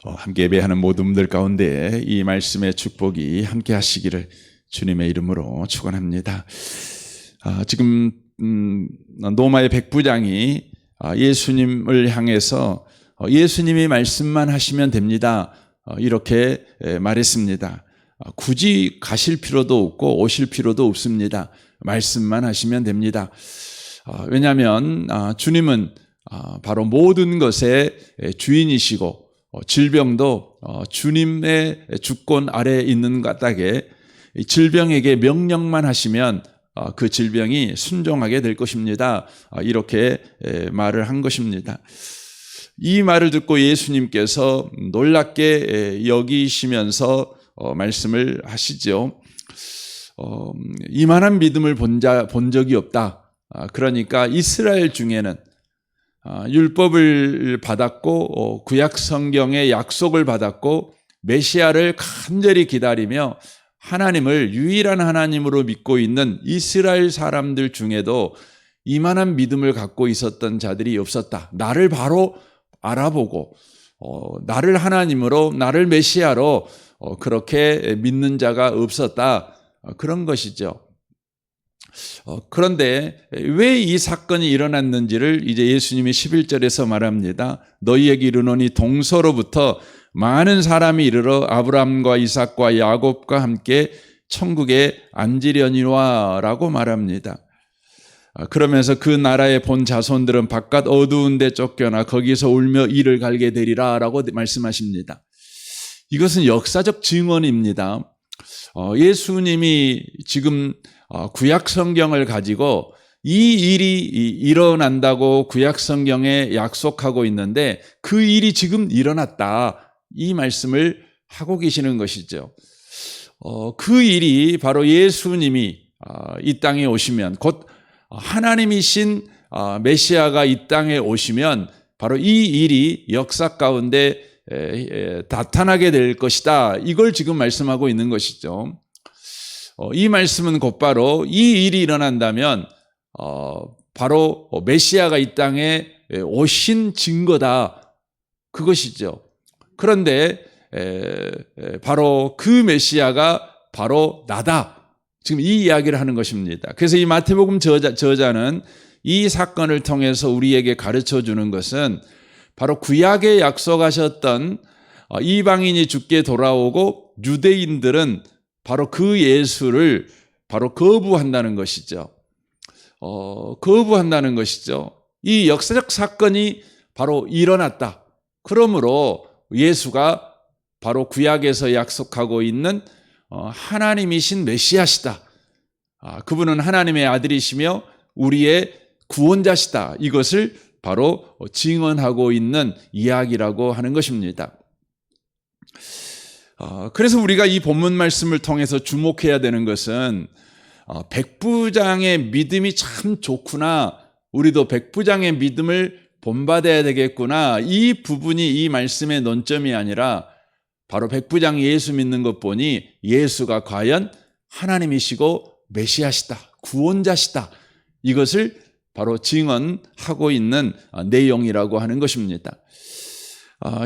함께 예배하는 모든 분들 가운데 이 말씀의 축복이 함께 하시기를 주님의 이름으로 축원합니다. 지금 로마의 백부장이 예수님을 향해서 예수님이 말씀만 하시면 됩니다, 이렇게 말했습니다. 굳이 가실 필요도 없고 오실 필요도 없습니다. 말씀만 하시면 됩니다. 왜냐하면 주님은 바로 모든 것의 주인이시고 질병도 주님의 주권 아래에 있는 까닭에 질병에게 명령만 하시면 그 질병이 순종하게 될 것입니다. 이렇게 말을 한 것입니다. 이 말을 듣고 예수님께서 놀랍게 여기시면서 말씀을 하시죠. 이만한 믿음을 본 적이 없다. 그러니까 이스라엘 중에는 율법을 받았고 구약 성경의 약속을 받았고 메시아를 간절히 기다리며 하나님을 유일한 하나님으로 믿고 있는 이스라엘 사람들 중에도 이만한 믿음을 갖고 있었던 자들이 없었다. 나를 바로 알아보고 나를 하나님으로, 나를 메시아로 그렇게 믿는 자가 없었다. 그런 것이죠. 그런데 왜 이 사건이 일어났는지를 이제 예수님이 11절에서 말합니다. 너희에게 이르노니 동서로부터 많은 사람이 이르러 아브라함과 이삭과 야곱과 함께 천국에 앉으려니와 라고 말합니다. 그러면서 그 나라의 본 자손들은 바깥 어두운 데 쫓겨나 거기서 울며 이를 갈게 되리라 라고 말씀하십니다. 이것은 역사적 증언입니다. 예수님이 지금 구약 성경을 가지고 이 일이 일어난다고 구약 성경에 약속하고 있는데 그 일이 지금 일어났다, 이 말씀을 하고 계시는 것이죠. 그 일이 바로 예수님이 이 땅에 오시면, 곧 하나님이신 메시아가 이 땅에 오시면 바로 이 일이 역사 가운데 나타나게 될 것이다, 이걸 지금 말씀하고 있는 것이죠. 이 말씀은 곧바로 이 일이 일어난다면 바로 메시아가 이 땅에 오신 증거다, 그것이죠. 그런데 바로 그 메시아가 바로 나다, 지금 이 이야기를 하는 것입니다. 그래서 이 마태복음 저자는 이 사건을 통해서 우리에게 가르쳐 주는 것은 바로 구약에 약속하셨던 이방인이 죽게 돌아오고 유대인들은 바로 그 예수를 바로 거부한다는 것이죠. 거부한다는 것이죠. 이 역사적 사건이 바로 일어났다. 그러므로 예수가 바로 구약에서 약속하고 있는 하나님이신 메시아시다. 그분은 하나님의 아들이시며 우리의 구원자시다. 이것을 바로 증언하고 있는 이야기라고 하는 것입니다. 그래서 우리가 이 본문 말씀을 통해서 주목해야 되는 것은 백부장의 믿음이 참 좋구나, 우리도 백부장의 믿음을 본받아야 되겠구나, 이 부분이 이 말씀의 논점이 아니라 바로 백부장이 예수 믿는 것 보니 예수가 과연 하나님이시고 메시아시다, 구원자시다, 이것을 바로 증언하고 있는 내용이라고 하는 것입니다.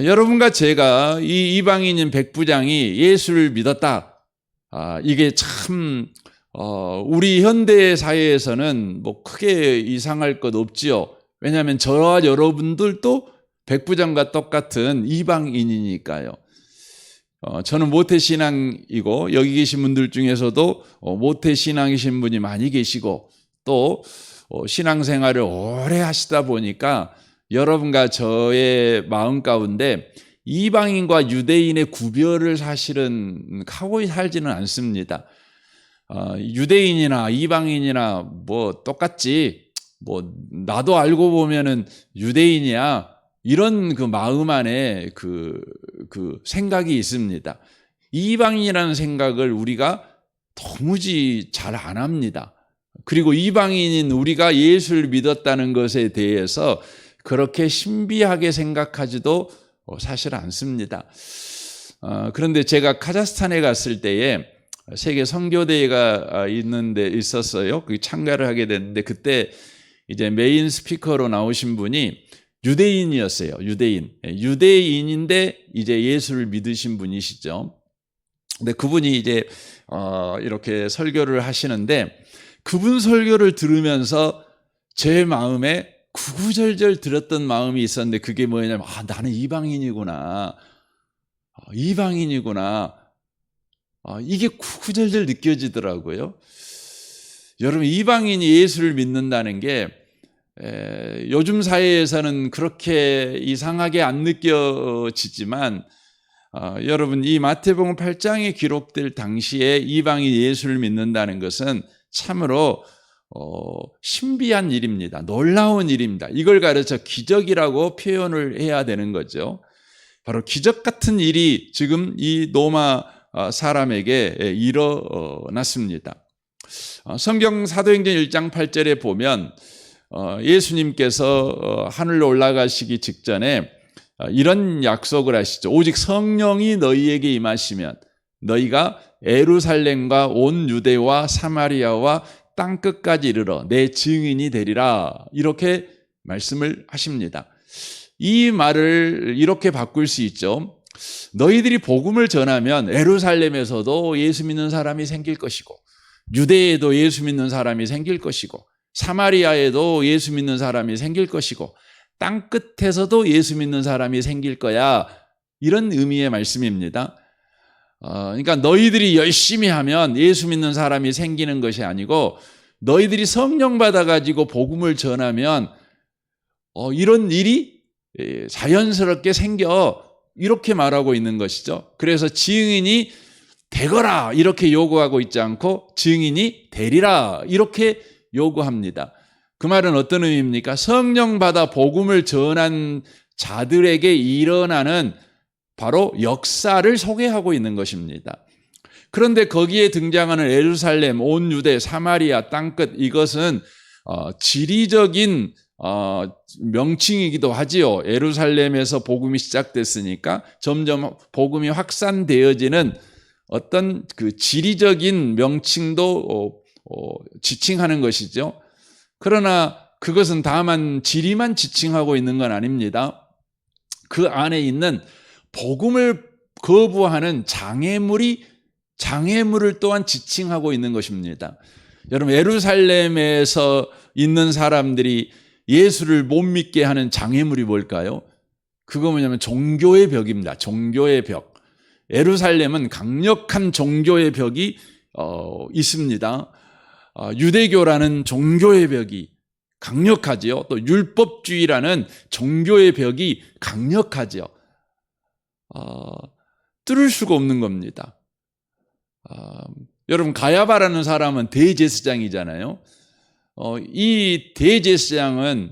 여러분과 제가 이 이방인인 백부장이 예수를 믿었다, 이게 참 우리 현대 사회에서는 뭐 크게 이상할 것 없지요. 왜냐하면 저와 여러분들도 백부장과 똑같은 이방인이니까요. 저는 모태신앙이고 여기 계신 분들 중에서도 모태신앙이신 분이 많이 계시고 또 신앙생활을 오래 하시다 보니까 여러분과 저의 마음 가운데 이방인과 유대인의 구별을 사실은 하고 살지는 않습니다. 유대인이나 이방인이나 뭐 똑같지, 뭐 나도 알고 보면은 유대인이야, 이런 그 마음 안에 그 생각이 있습니다. 이방인이라는 생각을 우리가 도무지 잘 안 합니다. 그리고 이방인인 우리가 예수를 믿었다는 것에 대해서 그렇게 신비하게 생각하지도 사실 않습니다. 그런데 제가 카자흐스탄에 갔을 때에 세계 선교대회가 있었어요. 그 참가를 하게 됐는데 그때 이제 메인 스피커로 나오신 분이 유대인이었어요. 유대인인데 이제 예수를 믿으신 분이시죠. 근데 그분이 이제 이렇게 설교를 하시는데 그분 설교를 들으면서 제 마음에 구구절절 들었던 마음이 있었는데 그게 뭐냐면 나는 이방인이구나. 이게 구구절절 느껴지더라고요. 여러분, 이방인이 예수를 믿는다는 게 요즘 사회에서는 그렇게 이상하게 안 느껴지지만 여러분, 이 마태복음 8장에 기록될 당시에 이방인이 예수를 믿는다는 것은 참으로 신비한 일입니다. 놀라운 일입니다. 이걸 가르쳐 기적이라고 표현을 해야 되는 거죠. 바로 기적 같은 일이 지금 이 로마 사람에게 일어났습니다. 성경 사도행전 1장 8절에 보면 예수님께서 하늘로 올라가시기 직전에 이런 약속을 하시죠. 오직 성령이 너희에게 임하시면 너희가 예루살렘과 온 유대와 사마리아와 땅끝까지 이르러 내 증인이 되리라. 이렇게 말씀을 하십니다. 이 말을 이렇게 바꿀 수 있죠. 너희들이 복음을 전하면 예루살렘에서도 예수 믿는 사람이 생길 것이고 유대에도 예수 믿는 사람이 생길 것이고 사마리아에도 예수 믿는 사람이 생길 것이고 땅끝에서도 예수 믿는 사람이 생길 거야. 이런 의미의 말씀입니다. 그러니까 너희들이 열심히 하면 예수 믿는 사람이 생기는 것이 아니고 너희들이 성령 받아가지고 복음을 전하면 이런 일이 자연스럽게 생겨. 이렇게 말하고 있는 것이죠. 그래서 증인이 되거라 이렇게 요구하고 있지 않고 증인이 되리라 이렇게 요구합니다. 그 말은 어떤 의미입니까? 성령 받아 복음을 전한 자들에게 일어나는 바로 역사를 소개하고 있는 것입니다. 그런데 거기에 등장하는 예루살렘, 온 유대, 사마리아, 땅끝 이것은 지리적인 명칭이기도 하지요. 예루살렘에서 복음이 시작됐으니까 점점 복음이 확산되어지는 어떤 그 지리적인 명칭도 지칭하는 것이죠. 그러나 그것은 다만 지리만 지칭하고 있는 건 아닙니다. 그 안에 있는 복음을 거부하는 장애물을 또한 지칭하고 있는 것입니다. 여러분, 예루살렘에서 있는 사람들이 예수를 못 믿게 하는 장애물이 뭘까요? 그거 뭐냐면 종교의 벽입니다. 종교의 벽. 예루살렘은 강력한 종교의 벽이 있습니다. 유대교라는 종교의 벽이 강력하지요. 또 율법주의라는 종교의 벽이 강력하지요. 뚫을 수가 없는 겁니다. 여러분, 가야바라는 사람은 대제사장이잖아요. 이 대제사장은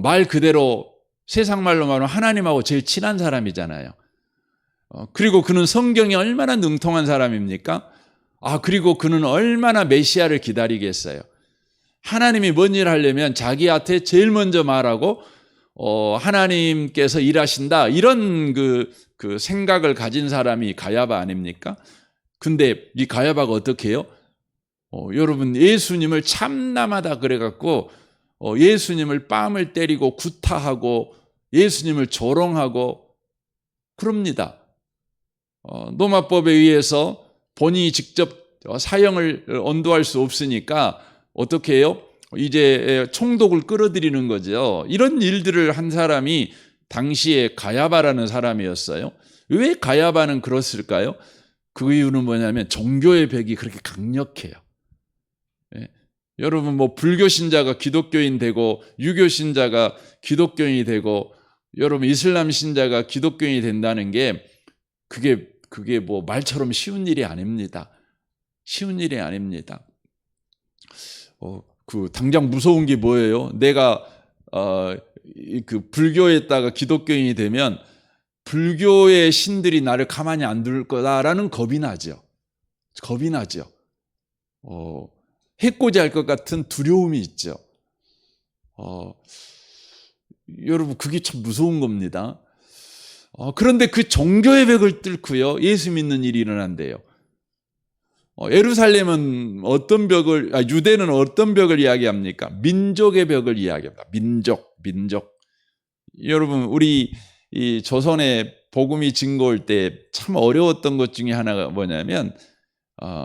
말 그대로 세상 말로 말하면 하나님하고 제일 친한 사람이잖아요. 그리고 그는 성경이 얼마나 능통한 사람입니까? 그리고 그는 얼마나 메시아를 기다리겠어요. 하나님이 뭔 일을 하려면 자기한테 제일 먼저 말하고 하나님께서 일하신다 이런 그 생각을 가진 사람이 가야바 아닙니까? 근데 이 가야바가 어떻게 해요? 여러분, 예수님을 참남하다 그래갖고 예수님을 뺨을 때리고 구타하고 예수님을 조롱하고 그럽니다. 로마법에 의해서 본인이 직접 사형을 언도할 수 없으니까 어떻게 해요? 이제 총독을 끌어들이는 거죠. 이런 일들을 한 사람이 당시에 가야바라는 사람이었어요. 왜 가야바는 그랬을까요? 그 이유는 뭐냐면 종교의 벽이 그렇게 강력해요. 여러분, 불교 신자가 기독교인 되고 유교 신자가 기독교인이 되고 여러분 이슬람 신자가 기독교인이 된다는 게 그게 말처럼 쉬운 일이 아닙니다. 쉬운 일이 아닙니다. 당장 무서운 게 뭐예요? 내가 그 불교에다가 기독교인이 되면 불교의 신들이 나를 가만히 안 둘 거다라는 겁이 나죠. 겁이 나죠. 해코지할 것 같은 두려움이 있죠. 여러분, 그게 참 무서운 겁니다. 그런데 그 종교의 벽을 뚫고요, 예수 믿는 일이 일어난대요. 예루살렘은 유대는 어떤 벽을 이야기합니까? 민족의 벽을 이야기합니다. 민족. 여러분, 우리 이 조선에 복음이 증거할 때 참 어려웠던 것 중에 하나가 뭐냐면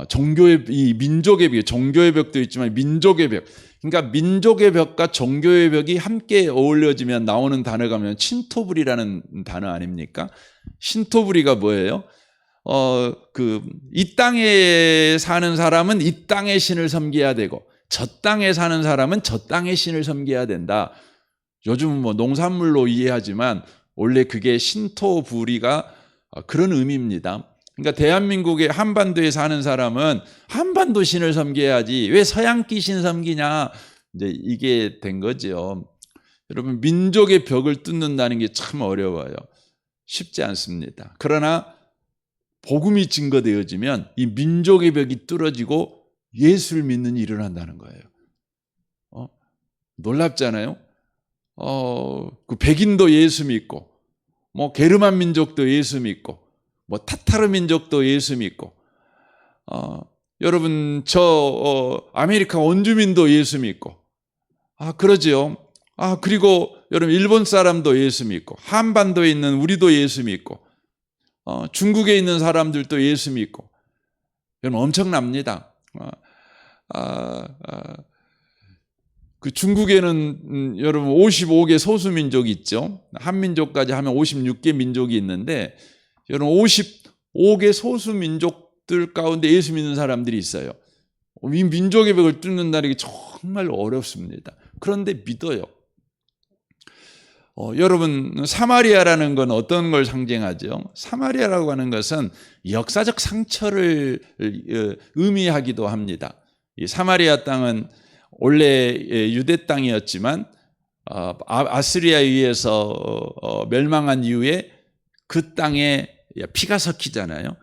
종교의 이 민족의 벽, 종교의 벽도 있지만 민족의 벽. 그러니까 민족의 벽과 종교의 벽이 함께 어울려지면 나오는 단어가 뭐냐면 신토불이라는 단어 아닙니까? 신토불이가 뭐예요? 이 땅에 사는 사람은 이 땅의 신을 섬겨야 되고 저 땅에 사는 사람은 저 땅의 신을 섬겨야 된다. 요즘은 뭐 농산물로 이해하지만 원래 그게 신토불이가 그런 의미입니다. 그러니까 대한민국의 한반도에 사는 사람은 한반도 신을 섬겨야지 왜 서양기 신 섬기냐, 이제 이게 된 거죠. 여러분, 민족의 벽을 뚫는다는 게 참 어려워요. 쉽지 않습니다. 그러나 복음이 증거되어지면 이 민족의 벽이 뚫어지고 예수를 믿는 일이 일어난다는 거예요. 놀랍잖아요. 그 백인도 예수 믿고, 뭐 게르만 민족도 예수 믿고, 뭐 타타르 민족도 예수 믿고, 여러분 아메리카 원주민도 예수 믿고, 그러지요. 그리고 여러분 일본 사람도 예수 믿고, 한반도에 있는 우리도 예수 믿고, 중국에 있는 사람들도 예수 믿고, 여러분 엄청납니다. 그 중국에는 여러분 55개 소수민족이 있죠. 한민족까지 하면 56개 민족이 있는데 여러분 55개 소수민족들 가운데 예수 믿는 사람들이 있어요. 이 민족의 벽을 뚫는다는 게 정말 어렵습니다. 그런데 믿어요. 여러분, 사마리아라는 건 어떤 걸 상징하죠? 사마리아라고 하는 것은 역사적 상처를 의미하기도 합니다. 이 사마리아 땅은 원래 유대 땅이었지만 아스리아에 의해서 멸망한 이후에 그 땅에 피가 섞이잖아요.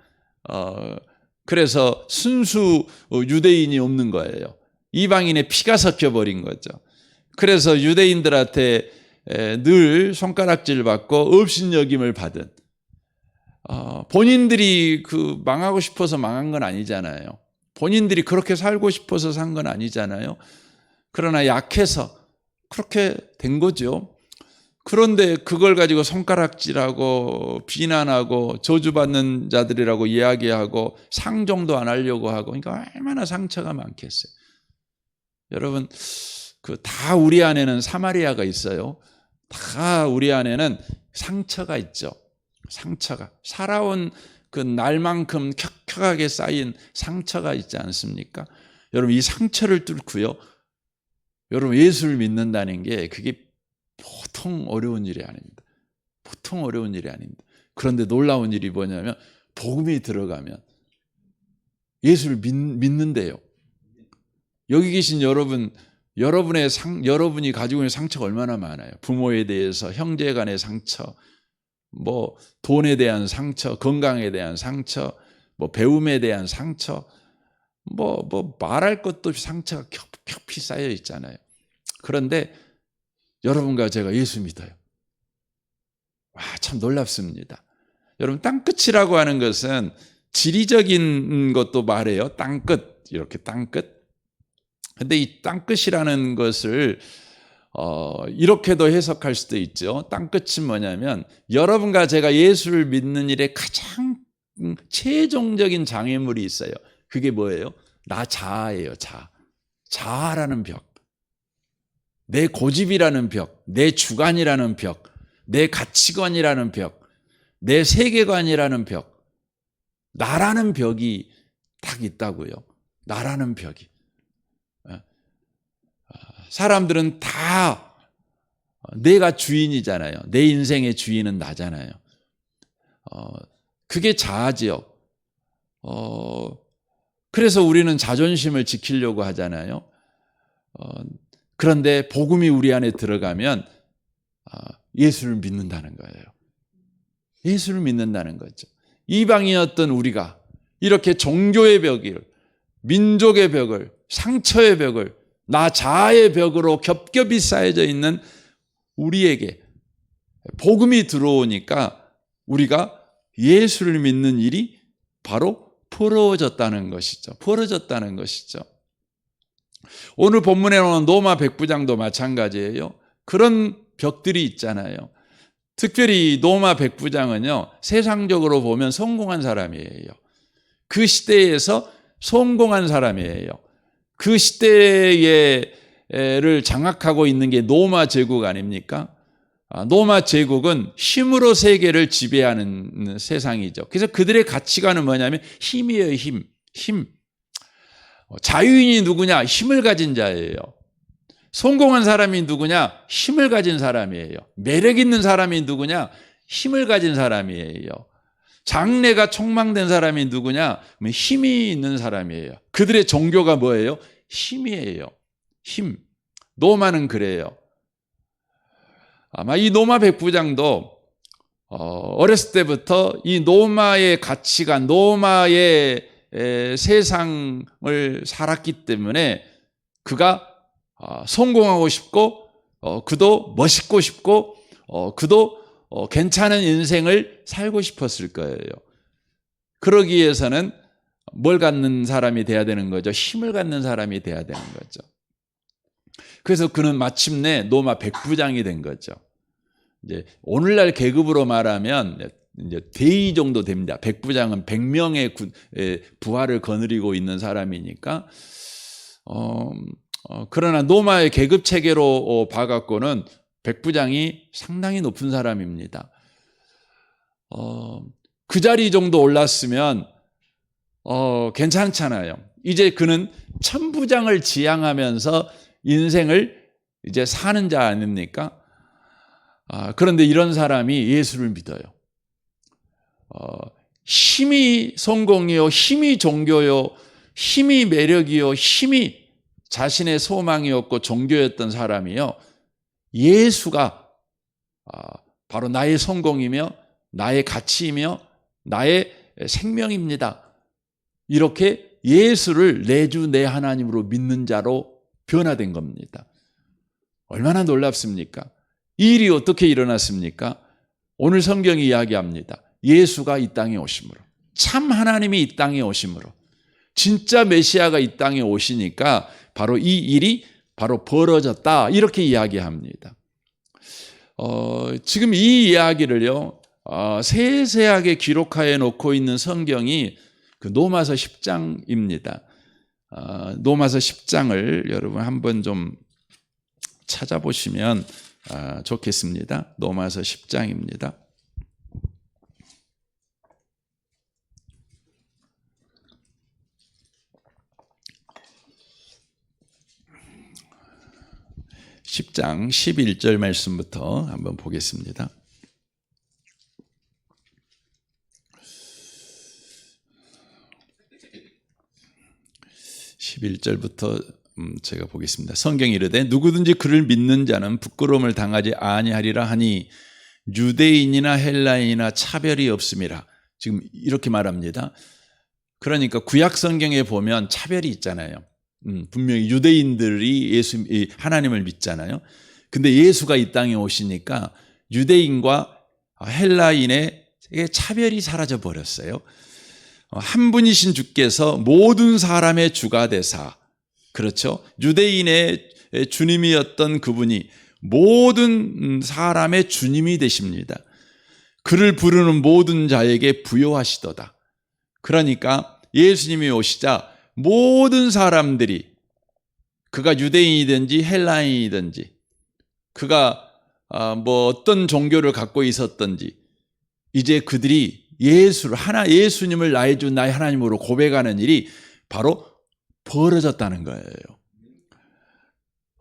그래서 순수 유대인이 없는 거예요. 이방인의 피가 섞여버린 거죠. 그래서 유대인들한테 늘 손가락질 받고 업신여김을 받은, 본인들이 망하고 싶어서 망한 건 아니잖아요. 본인들이 그렇게 살고 싶어서 산 건 아니잖아요. 그러나 약해서 그렇게 된 거죠. 그런데 그걸 가지고 손가락질하고 비난하고 저주받는 자들이라고 이야기하고 상종도 안 하려고 하고, 그러니까 얼마나 상처가 많겠어요. 여러분, 다 우리 안에는 사마리아가 있어요. 다 우리 안에는 상처가 있죠. 상처가 살아온 그 날만큼 켜켜하게 쌓인 상처가 있지 않습니까? 여러분, 이 상처를 뚫고요, 여러분 예수를 믿는다는 게 그게 보통 어려운 일이 아닙니다. 보통 어려운 일이 아닙니다. 그런데 놀라운 일이 뭐냐면 복음이 들어가면 예수를 믿는데요. 여기 계신 여러분, 여러분이 가지고 있는 상처가 얼마나 많아요. 부모에 대해서, 형제 간의 상처, 뭐 돈에 대한 상처, 건강에 대한 상처, 뭐 배움에 대한 상처, 뭐 말할 것도 없이 상처가 겹겹이 쌓여 있잖아요. 그런데 여러분과 제가 예수 믿어요. 참 놀랍습니다. 여러분, 땅끝이라고 하는 것은 지리적인 것도 말해요. 땅끝, 이렇게 땅끝. 근데 이 땅끝이라는 것을 이렇게도 해석할 수도 있죠. 땅끝은 뭐냐면 여러분과 제가 예수를 믿는 일에 가장 최종적인 장애물이 있어요. 그게 뭐예요? 나 자아예요. 자아라는 벽. 내 고집이라는 벽, 내 주관이라는 벽, 내 가치관이라는 벽, 내 세계관이라는 벽, 나라는 벽이 딱 있다고요. 나라는 벽이. 사람들은 다 내가 주인이잖아요. 내 인생의 주인은 나잖아요. 그게 자아지요. 그래서 우리는 자존심을 지키려고 하잖아요. 그런데 복음이 우리 안에 들어가면 예수를 믿는다는 거예요. 예수를 믿는다는 거죠. 이방이었던 우리가 이렇게 종교의 벽을, 민족의 벽을, 상처의 벽을, 나 자아의 벽으로 겹겹이 쌓여져 있는 우리에게 복음이 들어오니까 우리가 예수를 믿는 일이 바로 벌어졌다는 것이죠. 벌어졌다는 것이죠. 오늘 본문에 나오는 로마 백부장도 마찬가지예요. 그런 벽들이 있잖아요. 특별히 노마 백부장은요, 세상적으로 보면 성공한 사람이에요. 그 시대에서 성공한 사람이에요. 그 시대를 장악하고 있는 게 로마 제국 아닙니까? 로마 제국은 힘으로 세계를 지배하는 세상이죠. 그래서 그들의 가치관은 뭐냐면 힘이에요, 힘. 자유인이 누구냐? 힘을 가진 자예요. 성공한 사람이 누구냐? 힘을 가진 사람이에요. 매력 있는 사람이 누구냐? 힘을 가진 사람이에요. 장래가 촉망된 사람이 누구냐? 힘이 있는 사람이에요. 그들의 종교가 뭐예요? 힘이에요. 힘. 노마는 그래요. 아마 이 노마 백부장도 어렸을 때부터 이 노마의 가치관, 노마의 세상을 살았기 때문에 그가 성공하고 싶고 그도 멋있고 싶고 그도 괜찮은 인생을 살고 싶었을 거예요. 그러기 위해서는 뭘 갖는 사람이 돼야 되는 거죠? 힘을 갖는 사람이 돼야 되는 거죠. 그래서 그는 마침내 노마 백부장이 된 거죠. 이제 오늘날 계급으로 말하면 이제 대위 정도 됩니다. 백부장은 100명의 부하를 거느리고 있는 사람이니까. 그러나 노마의 계급 체계로 봐갖고는 백부장이 상당히 높은 사람입니다. 그 자리 정도 올랐으면 괜찮잖아요. 이제 그는 천부장을 지향하면서 인생을 이제 사는 자 아닙니까? 그런데 이런 사람이 예수를 믿어요. 힘이 성공이요, 힘이 종교요, 힘이 매력이요, 힘이 자신의 소망이었고 종교였던 사람이요, 예수가 바로 나의 성공이며 나의 가치이며 나의 생명입니다. 이렇게 예수를 내 주 내 하나님으로 믿는 자로 변화된 겁니다. 얼마나 놀랍습니까? 이 일이 어떻게 일어났습니까? 오늘 성경이 이야기합니다. 예수가 이 땅에 오심으로, 참 하나님이 이 땅에 오심으로, 진짜 메시아가 이 땅에 오시니까 바로 이 일이 바로 벌어졌다, 이렇게 이야기합니다. 지금 이 이야기를요, 세세하게 기록하여 놓고 있는 성경이 그 로마서 10장입니다. 로마서 10장을 여러분 한번 좀 찾아보시면 좋겠습니다. 로마서 10장입니다. (10장) 11절 말씀부터 한번 보겠습니다. 11절부터 제가 보겠습니다. 성경이 이르되 누구든지 그를 믿는 자는 부끄러움을 당하지 아니하리라 하니 유대인이나 헬라인이나 차별이 없음이라. 지금 이렇게 말합니다. 그러니까 구약 성경에 보면 차별이 있잖아요. 분명히 유대인들이 하나님을 믿잖아요. 근데 예수가 이 땅에 오시니까 유대인과 헬라인의 차별이 사라져 버렸어요. 한 분이신 주께서 모든 사람의 주가 되사, 그렇죠? 유대인의 주님이었던 그분이 모든 사람의 주님이 되십니다. 그를 부르는 모든 자에게 부요하시도다. 그러니까 예수님이 오시자 모든 사람들이, 그가 유대인이든지 헬라인이든지, 그가 뭐 어떤 종교를 갖고 있었든지, 이제 그들이 예수님을 나의 주 나의 하나님으로 고백하는 일이 바로 벌어졌다는 거예요.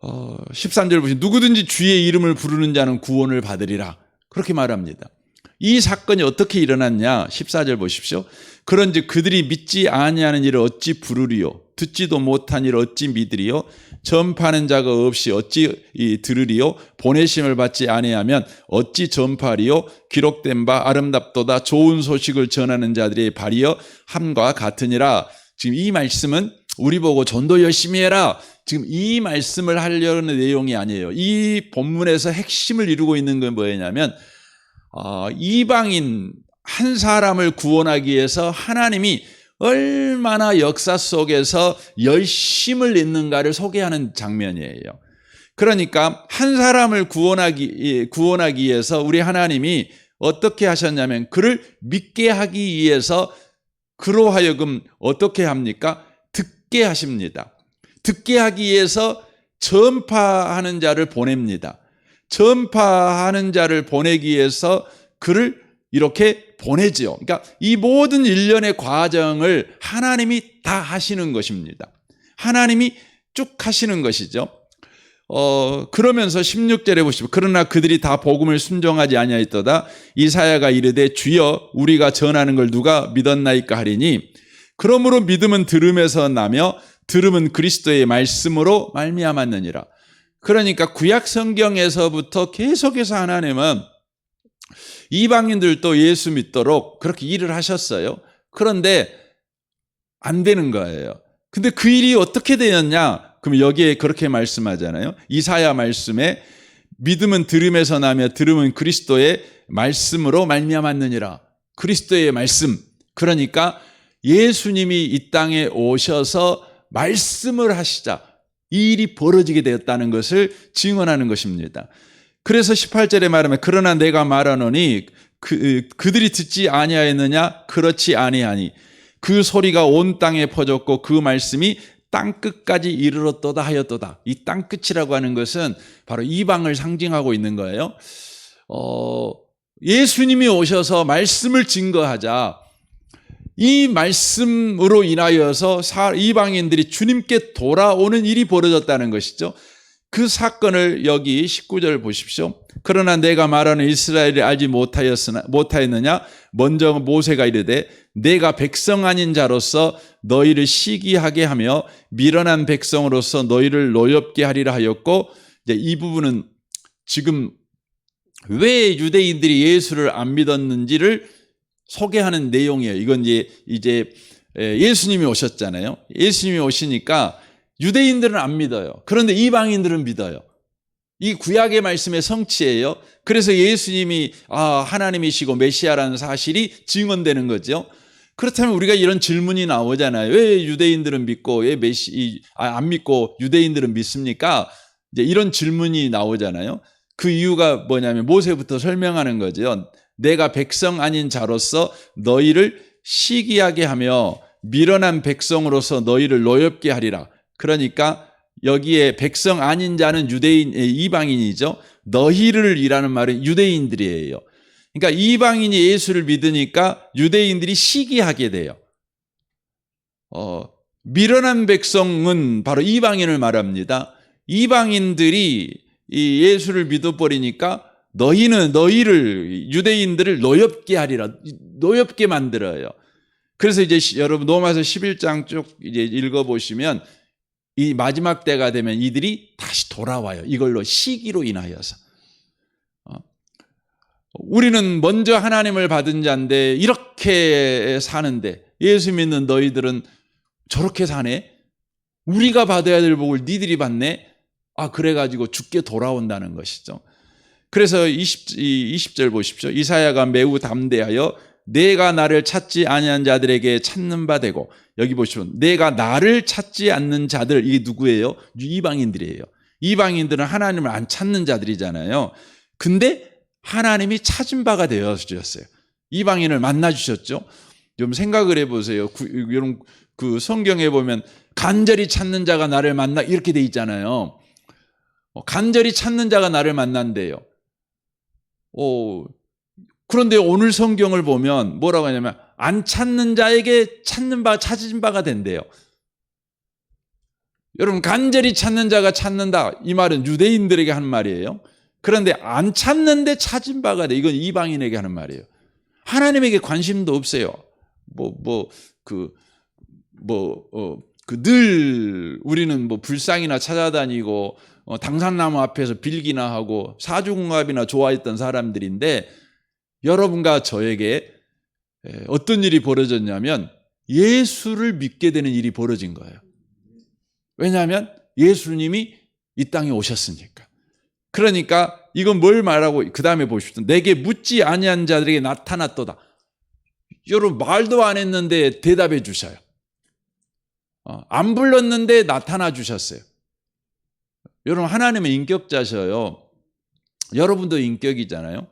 13절 보시면 누구든지 주의 이름을 부르는 자는 구원을 받으리라, 그렇게 말합니다. 이 사건이 어떻게 일어났냐? 14절 보십시오. 그런즉 그들이 믿지 아니하는 일을 어찌 부르리요? 듣지도 못한 일을 어찌 믿으리요? 전파하는 자가 없이 어찌 들으리요? 보내심을 받지 아니하면 어찌 전파하리요? 기록된 바 아름답도다 좋은 소식을 전하는 자들의 발이여 함과 같으니라. 지금 이 말씀은 우리 보고 전도 열심히 해라, 지금 이 말씀을 하려는 내용이 아니에요. 이 본문에서 핵심을 이루고 있는 건 뭐냐면 이방인 한 사람을 구원하기 위해서 하나님이 얼마나 역사 속에서 열심을 냈는가를 소개하는 장면이에요. 그러니까 한 사람을 구원하기 위해서 우리 하나님이 어떻게 하셨냐면 그를 믿게 하기 위해서 그로 하여금 어떻게 합니까? 듣게 하십니다. 듣게 하기 위해서 전파하는 자를 보냅니다. 전파하는 자를 보내기 위해서 그를 이렇게 보내지요. 그러니까 이 모든 일련의 과정을 하나님이 다 하시는 것입니다. 하나님이 쭉 하시는 것이죠. 그러면서 16절에 보시면 그러나 그들이 다 복음을 순종하지 아니하였도다. 이사야가 이르되 주여 우리가 전하는 걸 누가 믿었나이까 하리니 그러므로 믿음은 들음에서 나며 들음은 그리스도의 말씀으로 말미암았느니라. 그러니까 구약 성경에서부터 계속해서 하나님은 이방인들도 예수 믿도록 그렇게 일을 하셨어요. 그런데 안 되는 거예요. 근데 그 일이 어떻게 되었냐? 그럼 여기에 그렇게 말씀하잖아요. 이사야 말씀에 믿음은 들음에서 나며 들음은 그리스도의 말씀으로 말미암았느니라. 그리스도의 말씀. 그러니까 예수님이 이 땅에 오셔서 말씀을 하시자 이 일이 벌어지게 되었다는 것을 증언하는 것입니다. 그래서 18절에 말하면 그러나 내가 말하노니 그들이 듣지 아니하였느냐? 그렇지 아니하니 그 소리가 온 땅에 퍼졌고 그 말씀이 땅끝까지 이르렀도다 하였도다. 이 땅끝이라고 하는 것은 바로 이방을 상징하고 있는 거예요. 예수님이 오셔서 말씀을 증거하자 이 말씀으로 인하여서 이방인들이 주님께 돌아오는 일이 벌어졌다는 것이죠. 그 사건을 여기 19절 보십시오. 그러나 내가 말하는 이스라엘이 알지 못하였느냐? 먼저 모세가 이르되 내가 백성 아닌 자로서 너희를 시기하게 하며 미련한 백성으로서 너희를 노엽게 하리라 하였고, 이제 이 부분은 지금 왜 유대인들이 예수를 안 믿었는지를 소개하는 내용이에요. 이건 이제 예수님이 오셨잖아요. 예수님이 오시니까 유대인들은 안 믿어요. 그런데 이방인들은 믿어요. 이 구약의 말씀의 성취예요. 그래서 예수님이 하나님이시고 메시아라는 사실이 증언되는 거죠. 그렇다면 우리가 이런 질문이 나오잖아요. 왜 유대인들은 믿고 왜 안 믿고 유대인들은 믿습니까? 이제 이런 질문이 나오잖아요. 그 이유가 뭐냐면 모세부터 설명하는 거죠. 내가 백성 아닌 자로서 너희를 시기하게 하며 미련한 백성으로서 너희를 노엽게 하리라. 그러니까 여기에 백성 아닌 자는 이방인이죠. 너희를 이라는 말은 유대인들이에요. 그러니까 이방인이 예수를 믿으니까 유대인들이 시기하게 돼요. 미련한 백성은 바로 이방인을 말합니다. 이방인들이 이 예수를 믿어버리니까 너희를 유대인들을 노엽게 하리라. 노엽게 만들어요. 그래서 이제 여러분 로마서 11장 쭉 이제 읽어보시면 이 마지막 때가 되면 이들이 다시 돌아와요. 이걸로 시기로 인하여서. 우리는 먼저 하나님을 받은 자인데 이렇게 사는데 예수 믿는 너희들은 저렇게 사네? 우리가 받아야 될 복을 니들이 받네? 그래가지고 죽게 돌아온다는 것이죠. 그래서 20절 보십시오. 이사야가 매우 담대하여 내가 나를 찾지 아니한 자들에게 찾는 바 되고, 여기 보시면 내가 나를 찾지 않는 자들, 이게 누구예요? 이방인들이에요. 이방인들은 하나님을 안 찾는 자들이잖아요. 근데 하나님이 찾은 바가 되어 주셨어요. 이방인을 만나 주셨죠. 좀 생각을 해보세요. 여러분 그 성경에 보면 간절히 찾는 자가 나를 만나 이렇게 돼 있잖아요. 간절히 찾는 자가 나를 만난대요. 그런데 오늘 성경을 보면 뭐라고 하냐면 안 찾는 자에게 찾은 바가 된대요. 여러분 간절히 찾는 자가 찾는다, 이 말은 유대인들에게 하는 말이에요. 그런데 안 찾는데 찾은 바가 돼, 이건 이방인에게 하는 말이에요. 하나님에게 관심도 없어요. 늘 우리는 불상이나 찾아다니고 당산나무 앞에서 빌기나 하고 사주궁합이나 좋아했던 사람들인데, 여러분과 저에게 어떤 일이 벌어졌냐면 예수를 믿게 되는 일이 벌어진 거예요. 왜냐하면 예수님이 이 땅에 오셨으니까. 그러니까 이건 뭘 말하고, 그 다음에 보십시오. 내게 묻지 아니한 자들에게 나타났도다. 여러분 말도 안 했는데 대답해 주셔요. 안 불렀는데 나타나 주셨어요. 여러분 하나님은 인격자셔요. 여러분도 인격이잖아요.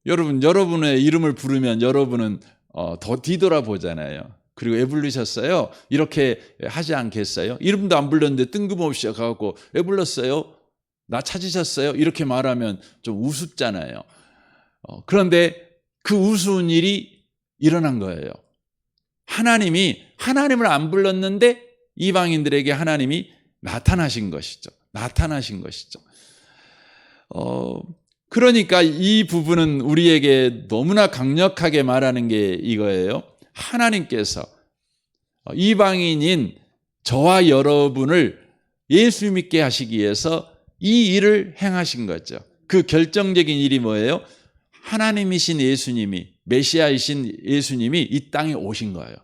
여러분의 이름을 부르면 여러분은 더 뒤돌아보잖아요. 그리고 왜 부르셨어요? 이렇게 하지 않겠어요? 이름도 안 불렀는데 뜬금없이 가갖고 왜 불렀어요? 나 찾으셨어요? 이렇게 말하면 좀 우습잖아요. 그런데 그 우스운 일이 일어난 거예요. 하나님을 안 불렀는데 이방인들에게 하나님이 나타나신 것이죠. 그러니까 이 부분은 우리에게 너무나 강력하게 말하는 게 이거예요. 하나님께서 이방인인 저와 여러분을 예수 믿게 하시기 위해서 이 일을 행하신 거죠. 그 결정적인 일이 뭐예요? 하나님이신 예수님이, 메시아이신 예수님이 이 땅에 오신 거예요.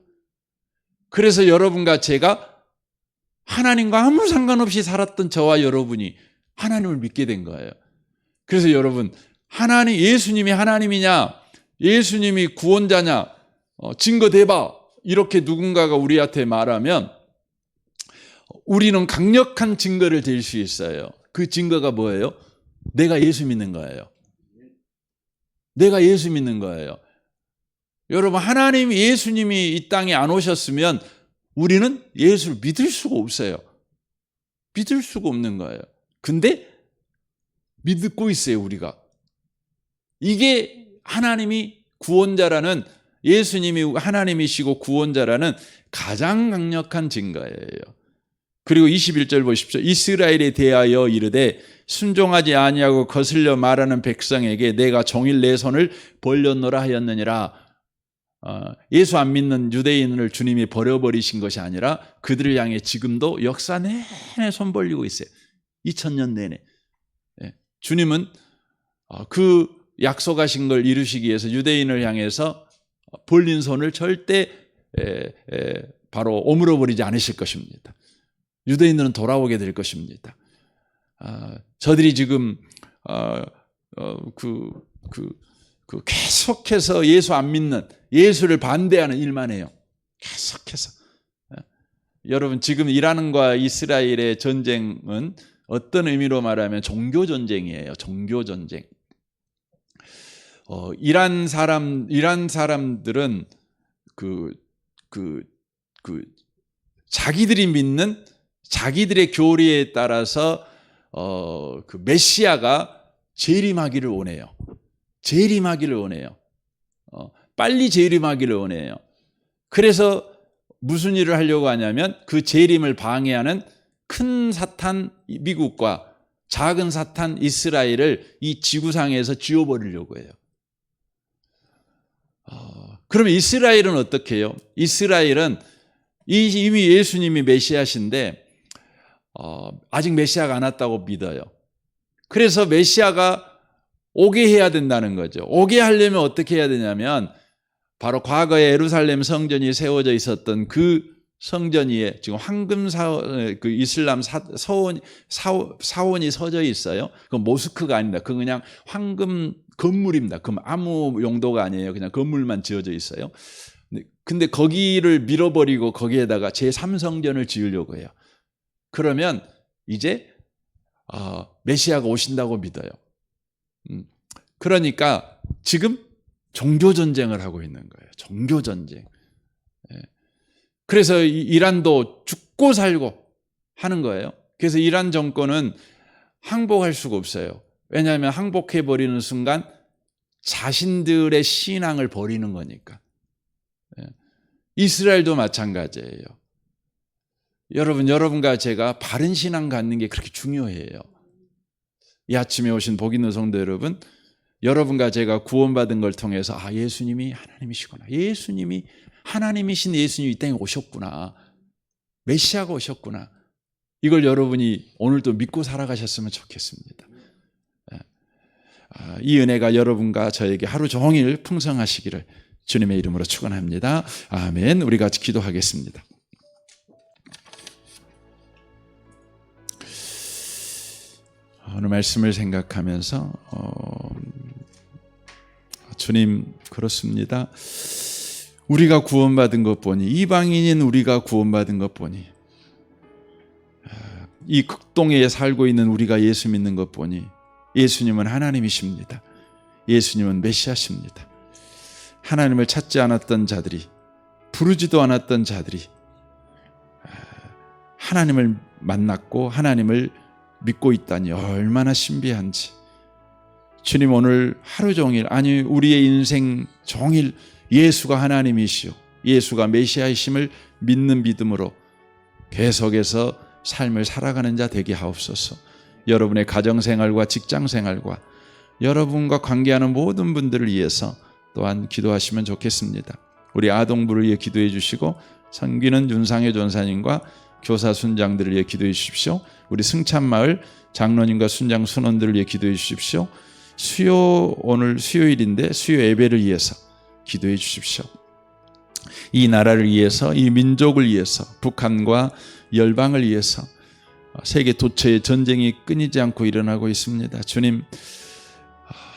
그래서 여러분과 제가 하나님과 아무 상관없이 살았던 저와 여러분이 하나님을 믿게 된 거예요. 그래서 여러분, 예수님이 하나님이냐, 예수님이 구원자냐, 증거 대봐. 이렇게 누군가가 우리한테 말하면 우리는 강력한 증거를 댈 수 있어요. 그 증거가 뭐예요? 내가 예수 믿는 거예요. 내가 예수 믿는 거예요. 여러분, 예수님이 이 땅에 안 오셨으면 우리는 예수를 믿을 수가 없어요. 믿을 수가 없는 거예요. 근데 믿고 있어요, 우리가. 이게 하나님이 구원자라는, 예수님이 하나님이시고 구원자라는 가장 강력한 증거예요. 그리고 21절 보십시오. 이스라엘에 대하여 이르되 순종하지 아니하고 거슬려 말하는 백성에게 내가 종일 내 손을 벌렸노라 하였느니라. 예수 안 믿는 유대인을 주님이 버려버리신 것이 아니라 그들을 향해 지금도 역사 내내 손 벌리고 있어요. 2000년 내내. 주님은 그 약속하신 걸 이루시기 위해서 유대인을 향해서 벌린 손을 절대 바로 오물어버리지 않으실 것입니다. 유대인들은 돌아오게 될 것입니다. 저들이 지금 계속해서 예수 안 믿는, 예수를 반대하는 일만 해요. 계속해서. 여러분, 지금 이란과 이스라엘의 전쟁은 어떤 의미로 말하면 종교 전쟁이에요. 종교 전쟁. 이란 사람들은 자기들이 믿는 자기들의 교리에 따라서 그 메시아가 재림하기를 원해요. 빨리 재림하기를 원해요. 그래서 무슨 일을 하려고 하냐면 그 재림을 방해하는 큰 사탄 미국과 작은 사탄 이스라엘을 이 지구상에서 지워버리려고 해요. 그러면 이스라엘은 어떻게 해요? 이스라엘은 이미 예수님이 메시아신데 아직 메시아가 안 왔다고 믿어요. 그래서 메시아가 오게 해야 된다는 거죠. 오게 하려면 어떻게 해야 되냐면 바로 과거에 예루살렘 성전이 세워져 있었던 그 성전 위에 지금 황금 그 이슬람 사원이 서져 있어요. 그건 모스크가 아닙니다. 그건 그냥 황금 건물입니다. 그럼 아무 용도가 아니에요. 그냥 건물만 지어져 있어요. 근데 거기를 밀어버리고 거기에다가 제3성전을 지으려고 해요. 그러면 이제 메시아가 오신다고 믿어요. 그러니까 지금 종교전쟁을 하고 있는 거예요. 종교전쟁. 그래서 이란도 죽고 살고 하는 거예요. 그래서 이란 정권은 항복할 수가 없어요. 왜냐하면 항복해버리는 순간 자신들의 신앙을 버리는 거니까. 이스라엘도 마찬가지예요. 여러분과 제가 바른 신앙 갖는 게 그렇게 중요해요. 이 아침에 오신 복 있는 성도 여러분, 여러분과 제가 구원받은 걸 통해서 예수님이 하나님이시구나. 예수님이 하나님이신 예수님이 이 땅에 오셨구나. 메시아가 오셨구나. 이걸 여러분이 오늘도 믿고 살아가셨으면 좋겠습니다. 이 은혜가 여러분과 저에게 하루 종일 풍성하시기를 주님의 이름으로 축원합니다. 아멘. 우리 같이 기도하겠습니다. 오늘 말씀을 생각하면서 주님, 그렇습니다. 우리가 구원받은 것 보니, 이방인인 우리가 구원받은 것 보니 이 극동에 살고 있는 우리가 예수 믿는 것 보니 예수님은 하나님이십니다. 예수님은 메시아십니다. 하나님을 찾지 않았던 자들이, 부르지도 않았던 자들이 하나님을 만났고 하나님을 믿고 있다니 얼마나 신비한지. 주님, 오늘 하루 종일, 아니 우리의 인생 종일 예수가 하나님이시오, 예수가 메시아이심을 믿는 믿음으로 계속해서 삶을 살아가는 자 되게 하옵소서. 여러분의 가정생활과 직장생활과 여러분과 관계하는 모든 분들을 위해서 또한 기도하시면 좋겠습니다. 우리 아동부를 위해 기도해 주시고, 섬기는 윤상혜 전사님과 교사 순장들을 위해 기도해 주십시오. 우리 승참마을 장로님과 순장 순원들을 위해 기도해 주십시오. 오늘 수요일인데 수요 예배를 위해서 기도해 주십시오. 이 나라를 위해서, 이 민족을 위해서, 북한과 열방을 위해서 세계 도처에 전쟁이 끊이지 않고 일어나고 있습니다. 주님,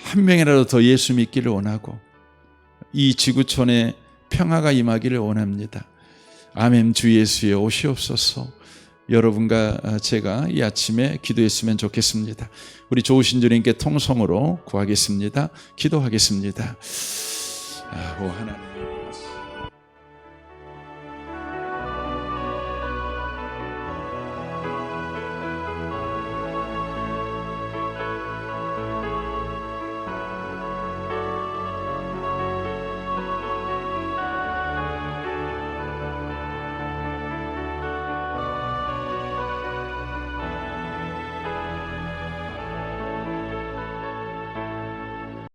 한 명이라도 더 예수 믿기를 원하고 이 지구촌에 평화가 임하기를 원합니다. 아멘. 주 예수에 오시옵소서. 여러분과 제가 이 아침에 기도했으면 좋겠습니다. 우리 좋으신 주님께 통성으로 구하겠습니다. 기도하겠습니다. 오 하나님.